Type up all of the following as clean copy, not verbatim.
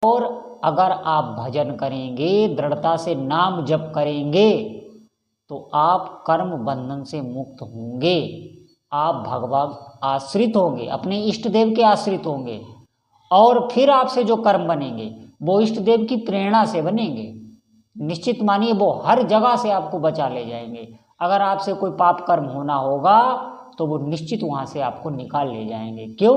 और अगर आप भजन करेंगे, दृढ़ता से नाम जप करेंगे, तो आप कर्म बंधन से मुक्त होंगे। आप भगवान आश्रित होंगे, अपने इष्ट देव के आश्रित होंगे, और फिर आपसे जो कर्म बनेंगे वो इष्ट देव की प्रेरणा से बनेंगे। निश्चित मानिए वो हर जगह से आपको बचा ले जाएंगे। अगर आपसे कोई पाप कर्म होना होगा तो वो निश्चित वहाँ से आपको निकाल ले जाएंगे। क्यों?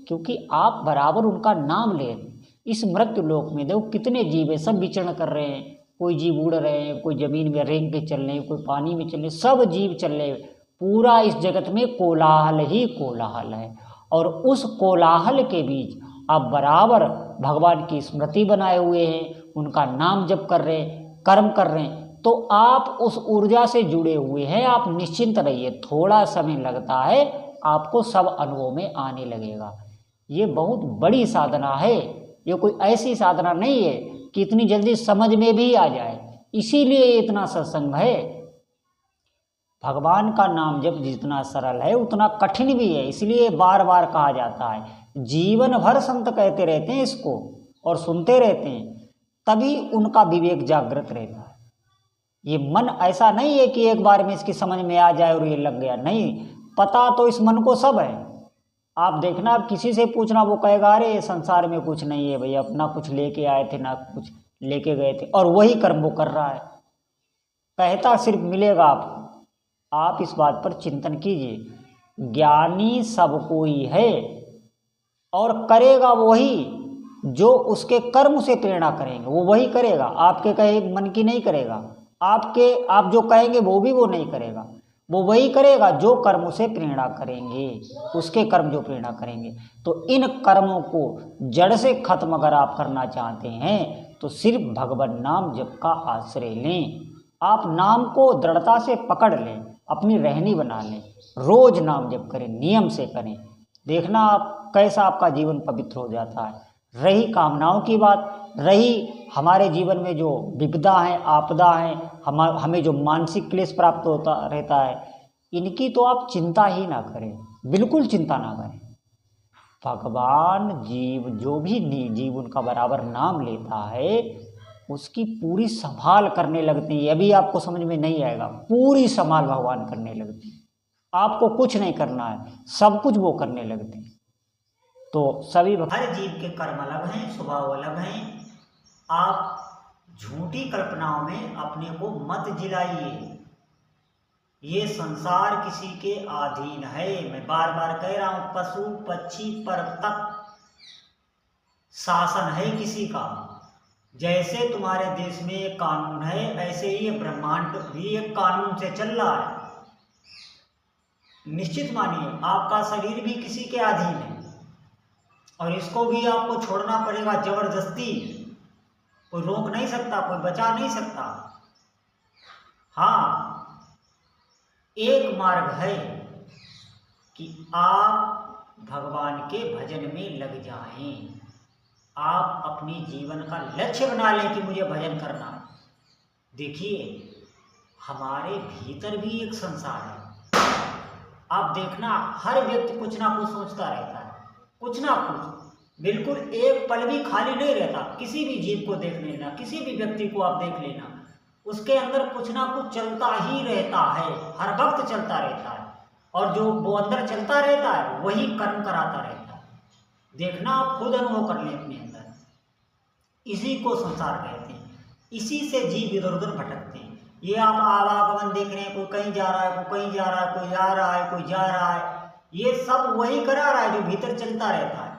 क्योंकि आप बराबर उनका नाम ले रहे हैं। इस मृत्यु लोक में देखो कितने जीव है, सब विचरण कर रहे हैं। कोई जीव उड़ रहे हैं, कोई जमीन में रेंग के चल रहे हैं, कोई पानी में चल रहे हैं, सब जीव चल रहे हैं। पूरा इस जगत में कोलाहल ही कोलाहल है। और उस कोलाहल के बीच आप बराबर भगवान की स्मृति बनाए हुए हैं, उनका नाम जप कर रहे हैं, कर्म कर रहे हैं, तो आप उस ऊर्जा से जुड़े हुए हैं। आप निश्चिंत रहिए, थोड़ा समय लगता है, आपको सब अनुभव में आने लगेगा। ये बहुत बड़ी साधना है, ये कोई ऐसी साधना नहीं है कि इतनी जल्दी समझ में भी आ जाए। इसीलिए इतना सत्संग है। भगवान का नाम जब जितना सरल है उतना कठिन भी है, इसलिए बार बार कहा जाता है। जीवन भर संत कहते रहते हैं इसको और सुनते रहते हैं, तभी उनका विवेक जागृत रहता है। ये मन ऐसा नहीं है कि एक बार में इसकी समझ में आ जाए और ये लग गया, नहीं। पता तो इस मन को सब है। आप देखना, आप किसी से पूछना, वो कहेगा अरे संसार में कुछ नहीं है भैया, अपना कुछ लेके आए थे ना कुछ लेके गए थे, और वही कर्म वो कर रहा है। कहता सिर्फ मिलेगा आपको। आप इस बात पर चिंतन कीजिए। ज्ञानी सब कोई है और करेगा वही जो उसके कर्म से प्रेरणा करेंगे, वो वही करेगा। आपके कहे मन की नहीं करेगा, आप जो कहेंगे वो भी वो नहीं करेगा। वो वही करेगा जो कर्म से प्रेरणा करेंगे, उसके कर्म जो प्रेरणा करेंगे। तो इन कर्मों को जड़ से खत्म अगर आप करना चाहते हैं तो सिर्फ भगवान नाम जप का आश्रय लें। आप नाम को दृढ़ता से पकड़ लें, अपनी रहनी बना लें, रोज नाम जप करें, नियम से करें। देखना आप कैसा आपका जीवन पवित्र हो जाता है। रही कामनाओं की बात, रही हमारे जीवन में जो विपदा है, आपदा है, हमें जो मानसिक क्लेश प्राप्त होता रहता है, इनकी तो आप चिंता ही ना करें, बिल्कुल चिंता ना करें। भगवान जीव जो भी जीव उनका बराबर नाम लेता है, उसकी पूरी संभाल करने लगते हैं। अभी आपको समझ में नहीं आएगा, पूरी संभाल भगवान करने लगते हैं। आपको कुछ नहीं करना है, सब कुछ वो करने लगते हैं। तो सभी हर जीव के कर्म अलग हैं, स्वभाव अलग हैं। आप झूठी कल्पनाओं में अपने को मत जिलाइए। ये संसार किसी के अधीन है। मैं बार बार कह रहा हूं, पशु पक्षी पर तक शासन है किसी का। जैसे तुम्हारे देश में एक कानून है, ऐसे ही ब्रह्मांड भी एक कानून से चल रहा है। निश्चित मानिए आपका शरीर भी किसी के अधीन है और इसको भी आपको छोड़ना पड़ेगा जबरदस्ती। कोई रोक नहीं सकता, कोई बचा नहीं सकता। हाँ, एक मार्ग है कि आप भगवान के भजन में लग जाएं। आप अपनी जीवन का लक्ष्य बना लें कि मुझे भजन करना है। देखिए, हमारे भीतर भी एक संसार है। आप देखना, हर व्यक्ति कुछ ना कुछ सोचता रहता है, कुछ ना कुछ। बिल्कुल एक पल भी खाली नहीं रहता। किसी भी जीव को देख लेना, किसी भी व्यक्ति को आप देख लेना, उसके अंदर कुछ ना कुछ चलता ही रहता है, हर वक्त चलता रहता है। और जो वो अंदर चलता रहता है वही कर्म कराता रहता है। देखना, आप खुद अनुभव कर लें अपने अंदर। इसी को संसार कहते हैं। इसी से जीव इधर उधर भटकते हैं। ये आप आवागमन देख रहे हैं, कोई कहीं जा रहा है, कोई कहीं जा रहा है, कोई आ रहा है, कोई जा रहा है, ये सब वही करा रहा है जो भीतर चलता रहता है।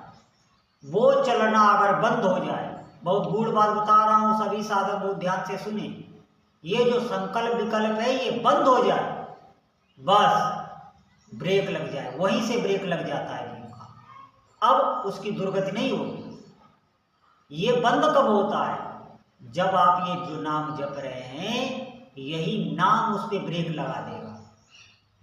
वो चलना अगर बंद हो जाए, बहुत गूढ़ बात बता रहा हूं, सभी साधक बहुत ध्यान से सुने, ये जो संकल्प विकल्प है ये बंद हो जाए, बस ब्रेक लग जाए, वहीं से ब्रेक लग जाता है जीव का। अब उसकी दुर्गति नहीं होगी। ये बंद कब होता है? जब आप ये जो नाम जप रहे हैं, यही नाम उस पर ब्रेक लगा देगा।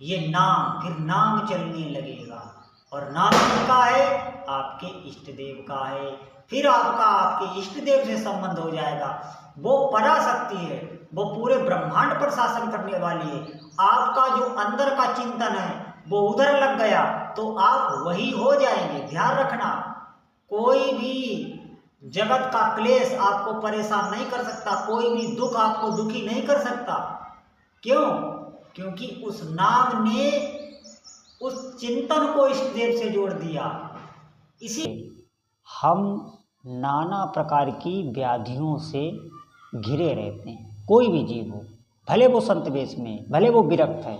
ये नाम, फिर नाम चलने लगेगा। और नाम किसका है? आपके इष्ट देव का है। फिर आपका आपके इष्ट देव से संबंध हो जाएगा। वो पराशक्ति है, वो पूरे ब्रह्मांड पर शासन करने वाली है। आपका जो अंदर का चिंतन है वो उधर लग गया तो आप वही हो जाएंगे। ध्यान रखना, कोई भी जगत का क्लेश आपको परेशान नहीं कर सकता, कोई भी दुख आपको दुखी नहीं कर सकता। क्यों? क्योंकि उस नाम ने उस चिंतन को इष्ट देव से जोड़ दिया। इसी हम नाना प्रकार की व्याधियों से घिरे रहते हैं। कोई भी जीव हो, भले वो संत वेश में, भले वो विरक्त है,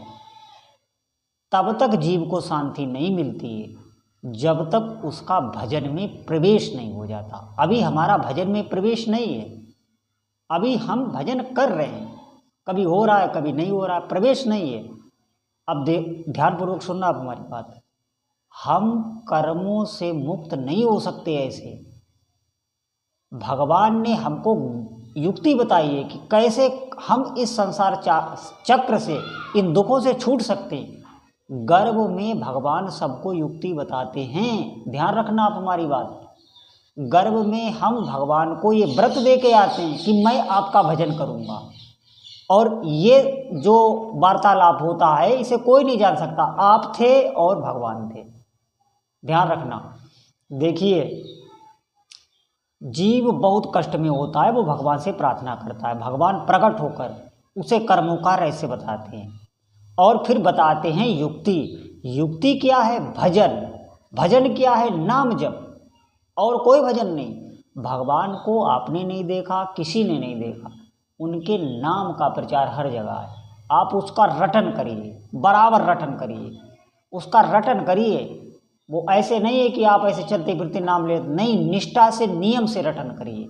तब तक जीव को शांति नहीं मिलती है जब तक उसका भजन में प्रवेश नहीं हो जाता। अभी हमारा भजन में प्रवेश नहीं है, अभी हम भजन कर रहे हैं, कभी हो रहा है कभी नहीं हो रहा है, प्रवेश नहीं है। अब ध्यानपूर्वक सुनना आप हमारी बात। हम कर्मों से मुक्त नहीं हो सकते। ऐसे भगवान ने हमको युक्ति बताई है कि कैसे हम इस संसार चक्र से, इन दुखों से छूट सकते हैं। गर्भ में भगवान सबको युक्ति बताते हैं। ध्यान रखना आप हमारी बात। गर्भ में हम भगवान को ये व्रत दे के आते हैं कि मैं आपका भजन करूँगा, और ये जो वार्तालाप होता है इसे कोई नहीं जान सकता, आप थे और भगवान थे। ध्यान रखना। देखिए, जीव बहुत कष्ट में होता है, वो भगवान से प्रार्थना करता है, भगवान प्रकट होकर उसे कर्मों का रहस्य बताते हैं और फिर बताते हैं युक्ति। युक्ति क्या है? भजन। भजन क्या है? नाम जप, और कोई भजन नहीं। भगवान को आपने नहीं देखा, किसी ने नहीं देखा, उनके नाम का प्रचार हर जगह है। आप उसका रटन करिए, बराबर रटन करिए, उसका रटन करिए। वो ऐसे नहीं है कि आप ऐसे चलते फिरते नाम ले, नहीं, निष्ठा से, नियम से रटन करिए।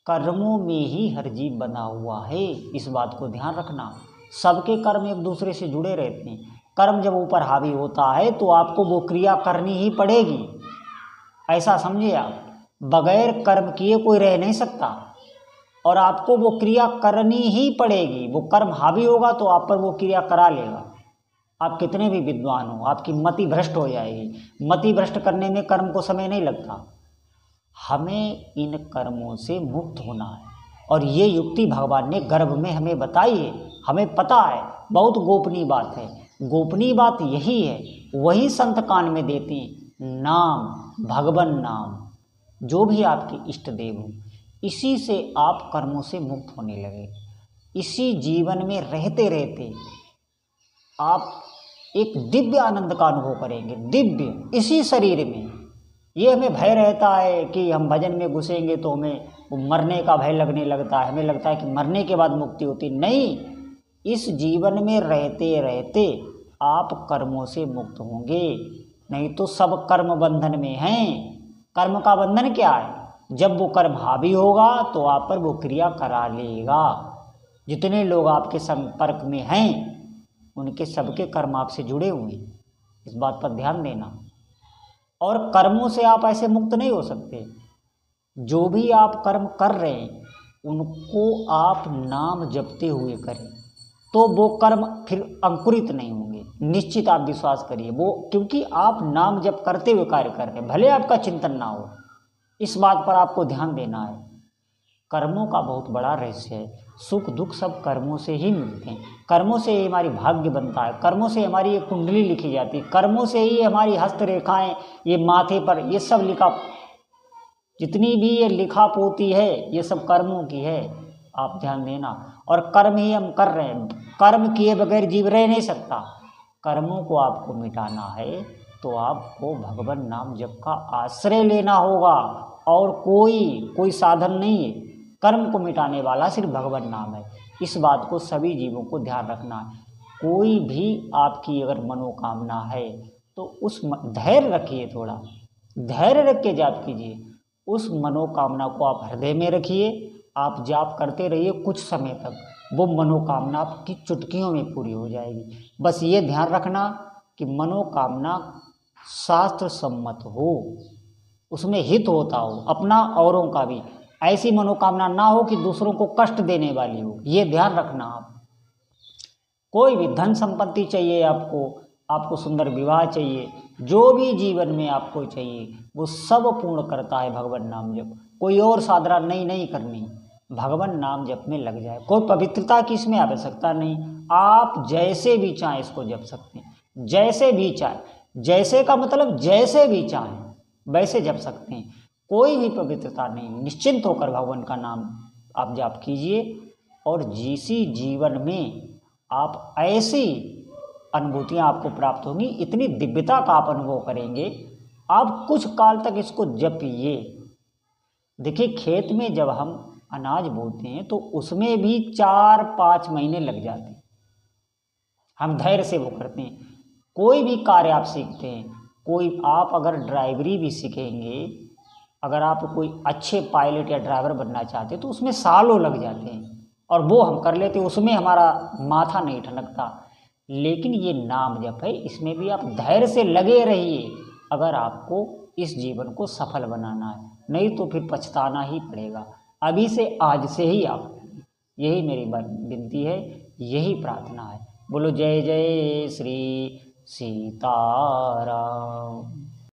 कर्मों में ही हर जीव बना हुआ है, इस बात को ध्यान रखना। सबके कर्म एक दूसरे से जुड़े रहते हैं। कर्म जब ऊपर हावी होता है तो आपको वो क्रिया करनी ही पड़ेगी, ऐसा समझिए आप। बगैर कर्म किए कोई रह नहीं सकता, और आपको वो क्रिया करनी ही पड़ेगी। वो कर्म हावी होगा तो आप पर वो क्रिया करा लेगा। आप कितने भी विद्वान हो, आपकी मति भ्रष्ट हो जाएगी। मति भ्रष्ट करने में कर्म को समय नहीं लगता। हमें इन कर्मों से मुक्त होना है, और ये युक्ति भगवान ने गर्भ में हमें बताई है। हमें पता है, बहुत गोपनीय बात है। गोपनीय बात यही है, वही संत कान में देते हैं। नाम, भगवान नाम, जो भी आपके इष्ट देव हो, इसी से आप कर्मों से मुक्त होने लगे। इसी जीवन में रहते रहते आप एक दिव्य आनंद का अनुभव करेंगे। दिव्य, इसी शरीर में। ये हमें भय रहता है कि हम भजन में घुसेंगे तो हमें वो मरने का भय लगने लगता है, हमें लगता है कि मरने के बाद मुक्ति होती। नहीं, इस जीवन में रहते रहते आप कर्मों से मुक्त होंगे। नहीं तो सब कर्म बंधन में हैं। कर्म का बंधन क्या है? जब वो कर्म हावी होगा तो आप पर वो क्रिया करा लेगा। जितने लोग आपके संपर्क में हैं उनके सबके कर्म आपसे जुड़े हुए हैं, इस बात पर ध्यान देना। और कर्मों से आप ऐसे मुक्त नहीं हो सकते। जो भी आप कर्म कर रहे हैं उनको आप नाम जपते हुए करें, तो वो कर्म फिर अंकुरित नहीं होंगे, निश्चित आप विश्वास करिए। वो क्योंकि आप नाम जप करते हुए कार्य कर रहे हैं, भले आपका चिंतन ना हो, इस बात पर आपको ध्यान देना है। कर्मों का बहुत बड़ा रहस्य है। सुख दुख सब कर्मों से ही मिलते हैं। कर्मों से ही हमारी भाग्य बनता है, कर्मों से हमारी ये कुंडली लिखी जाती है, कर्मों से ही हमारी हस्तरेखाएं, ये माथे पर ये सब लिखा, जितनी भी ये लिखा पोती है ये सब कर्मों की है। आप ध्यान देना। और कर्म ही हम कर रहे हैं, कर्म किए बगैर जीव रह नहीं सकता। कर्मों को आपको मिटाना है तो आपको भगवान नाम जप का आश्रय लेना होगा, और कोई साधन नहीं है। कर्म को मिटाने वाला सिर्फ भगवान नाम है। इस बात को सभी जीवों को ध्यान रखना है। कोई भी आपकी अगर मनोकामना है तो उस धैर्य रखिए, थोड़ा धैर्य रख के जाप कीजिए। उस मनोकामना को आप हृदय में रखिए, आप जाप करते रहिए कुछ समय तक, वो मनोकामना आपकी चुटकियों में पूरी हो जाएगी। बस ये ध्यान रखना कि मनोकामना शास्त्र सम्मत हो, उसमें हित होता हो अपना औरों का भी। ऐसी मनोकामना ना हो कि दूसरों को कष्ट देने वाली हो, ये ध्यान रखना। आप कोई भी धन संपत्ति चाहिए आपको सुंदर विवाह चाहिए, जो भी जीवन में आपको चाहिए वो सब पूर्ण करता है भगवान नाम जप। कोई और साधना नहीं करनी, भगवान नाम जप में लग जाए। कोई पवित्रता की इसमें आवश्यकता नहीं, आप जैसे भी चाहें इसको जप सकते हैं। जैसे भी चाहे, जैसे का मतलब जैसे भी चाहें वैसे जप सकते हैं। कोई भी पवित्रता नहीं, निश्चिंत होकर भगवान का नाम आप जाप कीजिए और जिसी जीवन में आप ऐसी अनुभूतियाँ आपको प्राप्त होंगी, इतनी दिव्यता का आप अनुभव करेंगे। आप कुछ काल तक इसको जपिए। देखिए खेत में जब हम अनाज बोते हैं तो उसमें भी 4-5 महीने लग जाते हैं। हम धैर्य से वो करते हैं। कोई भी कार्य आप सीखते हैं, कोई आप अगर ड्राइवरी भी सीखेंगे, अगर आप कोई अच्छे पायलट या ड्राइवर बनना चाहते हैं तो उसमें सालों लग जाते हैं और वो हम कर लेते हैं, उसमें हमारा माथा नहीं ठनकता। लेकिन ये नाम जप है, इसमें भी आप धैर्य से लगे रहिए अगर आपको इस जीवन को सफल बनाना है, नहीं तो फिर पछताना ही पड़ेगा। अभी से, आज से ही आप, यही मेरी विनती है, यही प्रार्थना है। बोलो जय जय श्री सीताराम।